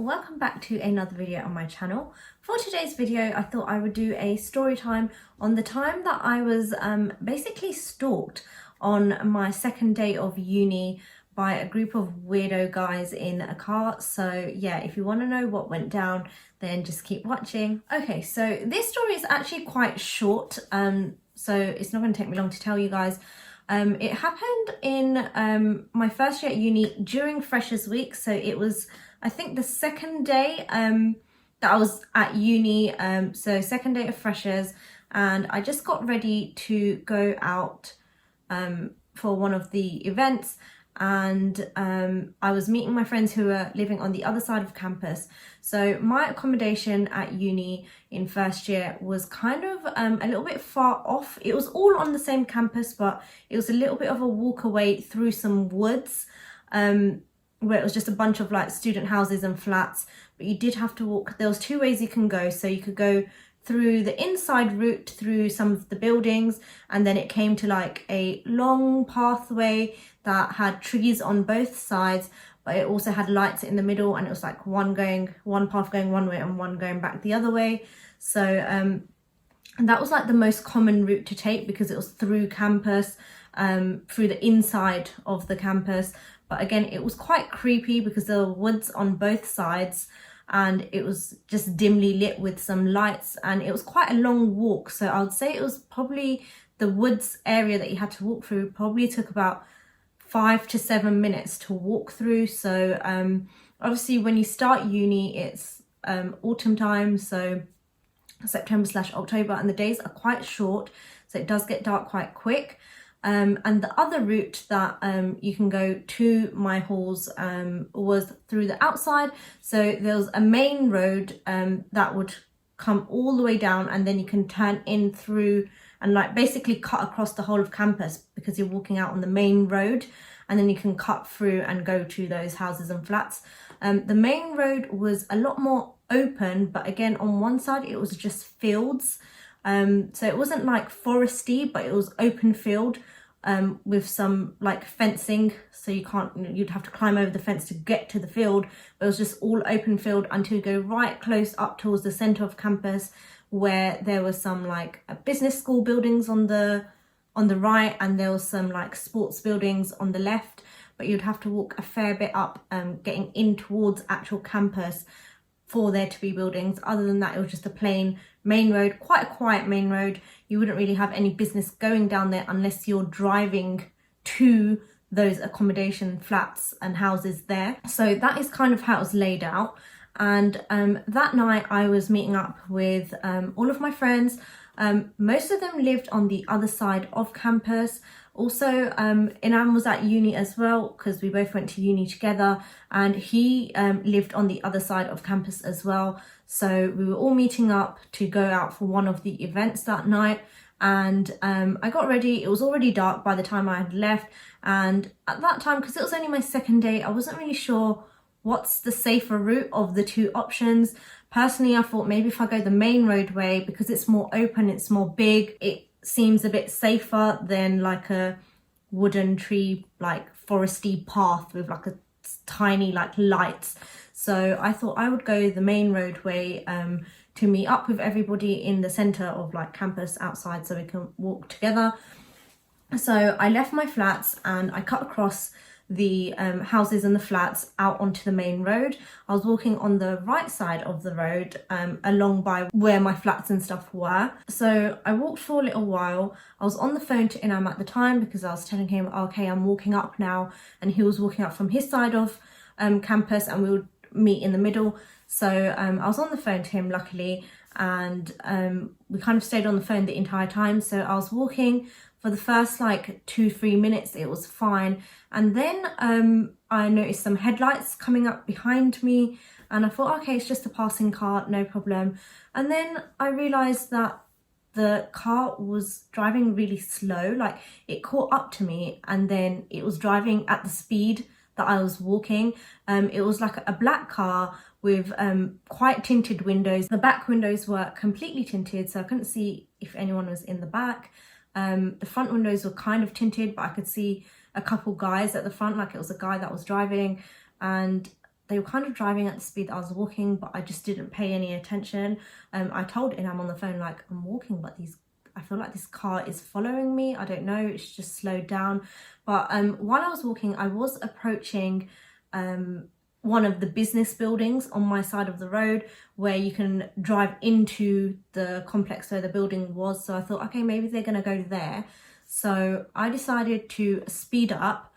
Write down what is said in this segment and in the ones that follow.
welcome back to another video on my channel. For today's video, I thought I would do a story time on the time that I was basically stalked on my second day of uni by a group of weirdo guys in a car. So yeah, if you want to know what went down, then just keep watching. Okay, so this story is actually quite short, so it's not going to take me long to tell you guys. It happened in my first year at uni during Freshers Week, so it was, I think, the second day that I was at uni, so second day of Freshers, and I just got ready to go out for one of the events, and I was meeting my friends who were living on the other side of campus. So my accommodation at uni in first year was kind of a little bit far off. It was all on the same campus, but it was a little bit of a walk away through some woods, where it was just a bunch of like student houses and flats, but you did have to walk. There was two ways you can go. So you could go through the inside route through some of the buildings, and then it came to like a long pathway that had trees on both sides, but it also had lights in the middle, and it was like one path going one way and one going back the other way. So and that was like the most common route to take because it was through campus, through the inside of the campus. But again, it was quite creepy because there were woods on both sides, and it was just dimly lit with some lights, and it was quite a long walk. So I would say it was probably the woods area that you had to walk through probably took about 5 to 7 minutes to walk through. So obviously when you start uni, it's autumn time, so September/October, and the days are quite short, so it does get dark quite quick. And the other route that you can go to my halls was through the outside. So there was a main road that would come all the way down, and then you can turn in through and like basically cut across the whole of campus because you're walking out on the main road, and then you can cut through and go to those houses and flats. The main road was a lot more open, but again, on one side it was just fields. So it wasn't like foresty, but it was open field with some like fencing, so you'd have to climb over the fence to get to the field, but it was just all open field until you go right close up towards the center of campus, where there was some like business school buildings on the right, and there was some like sports buildings on the left, but you'd have to walk a fair bit up getting in towards actual campus for there to be buildings. Other than that, it was just a plain main road, quite a quiet main road. You wouldn't really have any business going down there unless you're driving to those accommodation flats and houses there. So that is kind of how it was laid out. And that night I was meeting up with all of my friends. Most of them lived on the other side of campus. Also, Inam was at uni as well because we both went to uni together, and he lived on the other side of campus as well. So we were all meeting up to go out for one of the events that night, and I got ready. It was already dark by the time I had left, and at that time, because it was only my second day, I wasn't really sure what's the safer route of the two options. Personally, I thought maybe if I go the main roadway, because it's more open, it's more big, it seems a bit safer than like a wooden tree, like foresty path with like a tiny like lights. So I thought I would go the main roadway to meet up with everybody in the center of like campus outside so we can walk together. So I left my flats and I cut across the houses and the flats out onto the main road. I was walking on the right side of the road along by where my flats and stuff were. So I walked for a little while. I was on the phone to Inam at the time because I was telling him, okay, I'm walking up now, and he was walking up from his side of campus, and we would meet in the middle. So I was on the phone to him, luckily, and we kind of stayed on the phone the entire time. So I was walking for the first like 2-3 minutes, it was fine. And then I noticed some headlights coming up behind me, and I thought, okay, it's just a passing car, no problem. And then I realized that the car was driving really slow, like it caught up to me, and then it was driving at the speed that I was walking. It was like a black car with quite tinted windows. The back windows were completely tinted, so I couldn't see if anyone was in the back. The front windows were kind of tinted, but I could see a couple guys at the front, like it was a guy that was driving. And they were kind of driving at the speed that I was walking, but I just didn't pay any attention. I told Inam on the phone, like, I'm walking, but I feel like this car is following me. I don't know, it's just slowed down. But while I was walking, I was approaching one of the business buildings on my side of the road where you can drive into the complex where the building was. So I thought, okay, maybe they're going to go there. So I decided to speed up,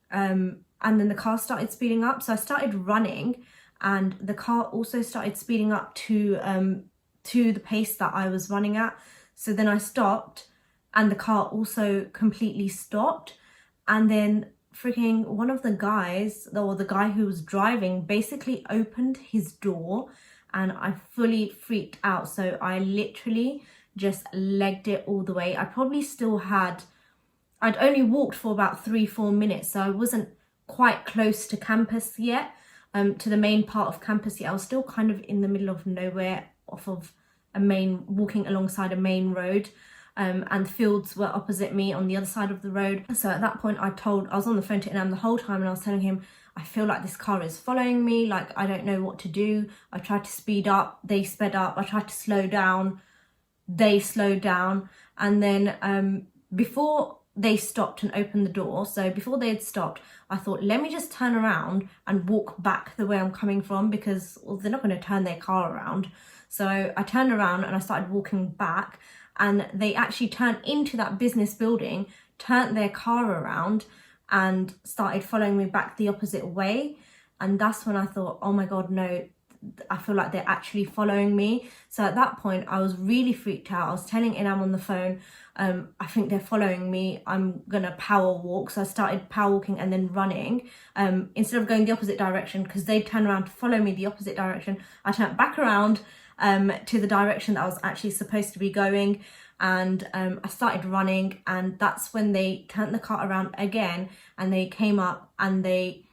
and then the car started speeding up. So I started running, and the car also started speeding up to the pace that I was running at. So then I stopped, and the car also completely stopped. And then freaking one of the guys, or the guy who was driving, basically opened his door, and I fully freaked out. So I literally just legged it all the way. I'd only walked for about 3-4 minutes, so I wasn't quite close to campus yet, to the main part of campus yet. I was still kind of in the middle of nowhere, walking alongside a main road. And fields were opposite me on the other side of the road. So at that point I was on the phone to Inam the whole time, and I was telling him, I feel like this car is following me, like I don't know what to do. I tried to speed up, they sped up. I tried to slow down, they slowed down. And then before they stopped and opened the door, so before they had stopped, I thought, let me just turn around and walk back the way I'm coming from, because they're not going to turn their car around. So I turned around and I started walking back, and they actually turned into that business building, turned their car around and started following me back the opposite way. And that's when I thought, oh my God, no, I feel like they're actually following me. So at that point I was really freaked out. I was telling Inam on the phone, I think they're following me, I'm gonna power walk. So I started power walking and then running, instead of going the opposite direction, because they turned around to follow me the opposite direction. I turned back around to the direction that I was actually supposed to be going, and I started running. And that's when they turned the car around again, and they came up and they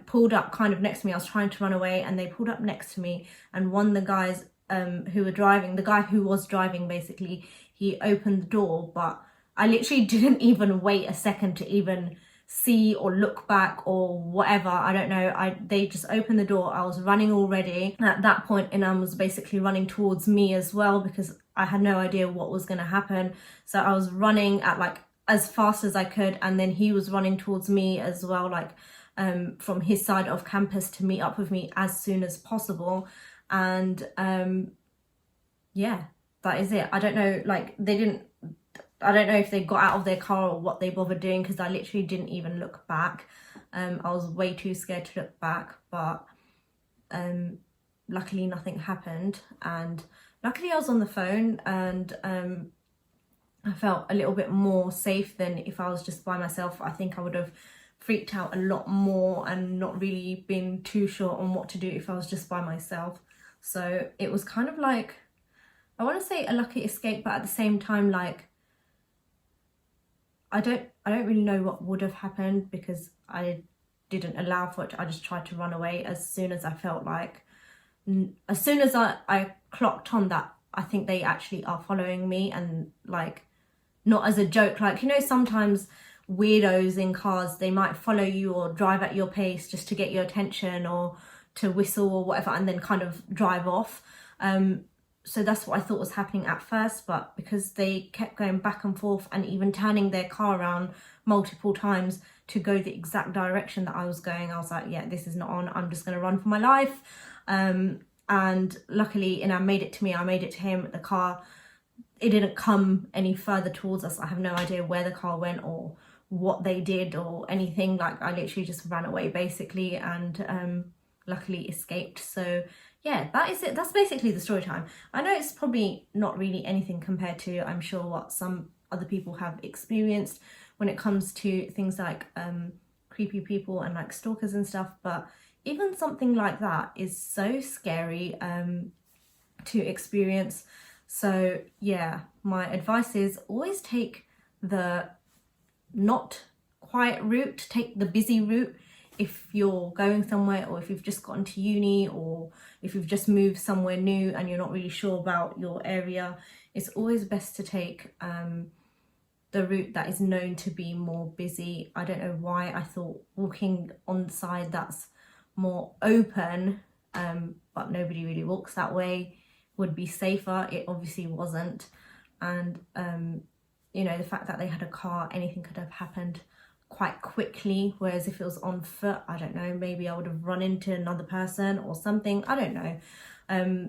pulled up kind of next to me. I was trying to run away, and they pulled up next to me, and one of the guys who were driving, the guy who was driving basically, he opened the door, but I literally didn't even wait a second to even see or look back or whatever. I don't know. They just opened the door. I was running already. At that point, Inam was basically running towards me as well, because I had no idea what was going to happen. So I was running at like as fast as I could, and then he was running towards me as well, like from his side of campus to meet up with me as soon as possible. And yeah, that is it. I don't know, like I don't know if they got out of their car or what they bothered doing, because I literally didn't even look back. I was way too scared to look back, but luckily nothing happened. And luckily I was on the phone, and I felt a little bit more safe than if I was just by myself. I think I would have freaked out a lot more and not really been too sure on what to do if I was just by myself. So it was kind of like, I want to say a lucky escape, but at the same time, like, I don't really know what would have happened, because I didn't allow for it. I just tried to run away as soon as I felt like, as soon as I clocked on that I think they actually are following me, and like, not as a joke. Like, you know, sometimes weirdos in cars, they might follow you or drive at your pace just to get your attention or to whistle or whatever, and then kind of drive off. So that's what I thought was happening at first, but because they kept going back and forth and even turning their car around multiple times to go the exact direction that I was going, I was like, yeah, this is not on, I'm just going to run for my life. And luckily, I made it to me, I made it to him. The car, it didn't come any further towards us. I have no idea where the car went or what they did or anything. Like, I literally just ran away basically, and luckily escaped. So yeah, that is it. That's basically the story time. I know it's probably not really anything compared to, I'm sure, what some other people have experienced when it comes to things like creepy people and like stalkers and stuff, but even something like that is so scary to experience. So yeah, my advice is always take the not quiet route, take the busy route if you're going somewhere, or if you've just gotten to uni, or if you've just moved somewhere new and you're not really sure about your area. It's always best to take the route that is known to be more busy. I don't know why I thought walking on the side that's more open, but nobody really walks that way, would be safer. It obviously wasn't. And you know, the fact that they had a car, anything could have happened quite quickly, whereas if it was on foot, I don't know, maybe I would have run into another person or something, I don't know.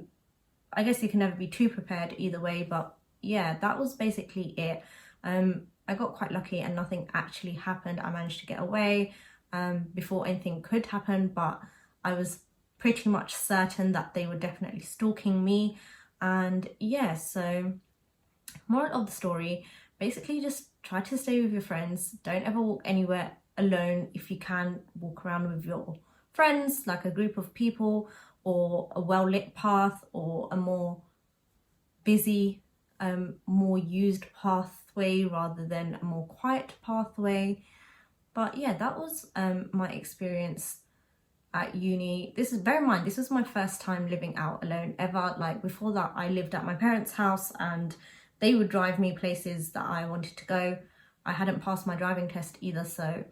I guess you can never be too prepared either way, but yeah, that was basically it. I got quite lucky and nothing actually happened. I managed to get away before anything could happen, but I was pretty much certain that they were definitely stalking me. And yeah, so moral of the story, basically just try to stay with your friends. Don't ever walk anywhere alone. If you can, walk around with your friends, like a group of people, or a well-lit path, or a more busy, more used pathway rather than a more quiet pathway. But yeah, that was my experience at uni. This is, bear in mind, this was my first time living out alone ever. Like before that, I lived at my parents' house and they would drive me places that I wanted to go. I hadn't passed my driving test either, so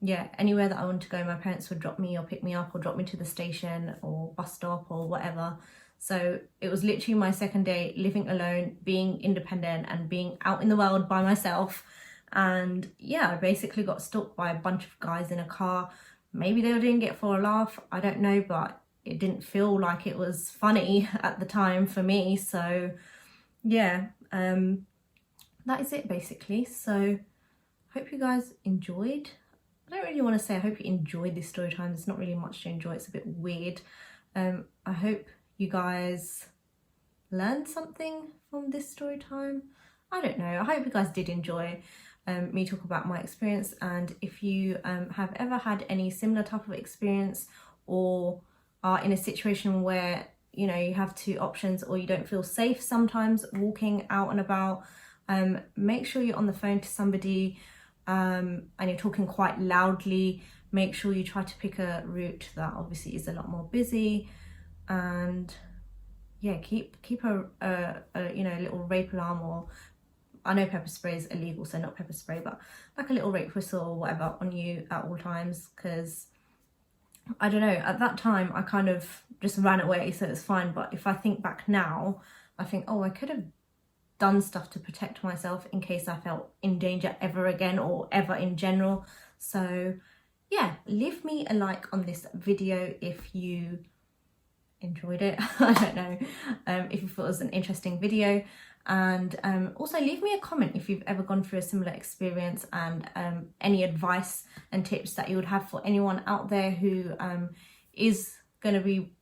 yeah, anywhere that I wanted to go, my parents would drop me or pick me up or drop me to the station or bus stop or whatever. So it was literally my second day living alone, being independent and being out in the world by myself. And yeah, I basically got stalked by a bunch of guys in a car. Maybe they were doing it for a laugh, I don't know, but it didn't feel like it was funny at the time for me. So yeah, that is it basically. So hope you guys enjoyed. I don't really want to say I hope you enjoyed this story time. There's not really much to enjoy. It's a bit weird. I hope you guys learned something from this story time. I don't know. I hope you guys did enjoy me talk about my experience. And if you have ever had any similar type of experience or are in a situation where, you know, you have two options or you don't feel safe sometimes walking out and about, make sure you're on the phone to somebody and you're talking quite loudly. Make sure you try to pick a route that obviously is a lot more busy, and yeah, keep a you know, little rape alarm, or I know pepper spray is illegal, so not pepper spray, but like a little rape whistle or whatever on you at all times, because I don't know, at that time I kind of just ran away, so it's fine. But if I think back now, I think, oh, I could have done stuff to protect myself in case I felt in danger ever again or ever in general. So yeah, leave me a like on this video if you enjoyed it. I don't know, if you thought it was an interesting video, and also leave me a comment if you've ever gone through a similar experience, and any advice and tips that you would have for anyone out there who is going to be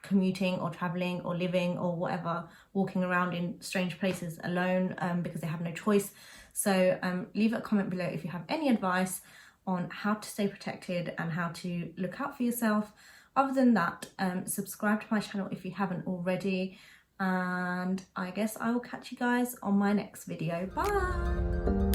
commuting or traveling or living or whatever, walking around in strange places alone because they have no choice. So leave a comment below if you have any advice on how to stay protected and how to look out for yourself. Other than that, subscribe to my channel if you haven't already, and I guess I will catch you guys on my next video. Bye!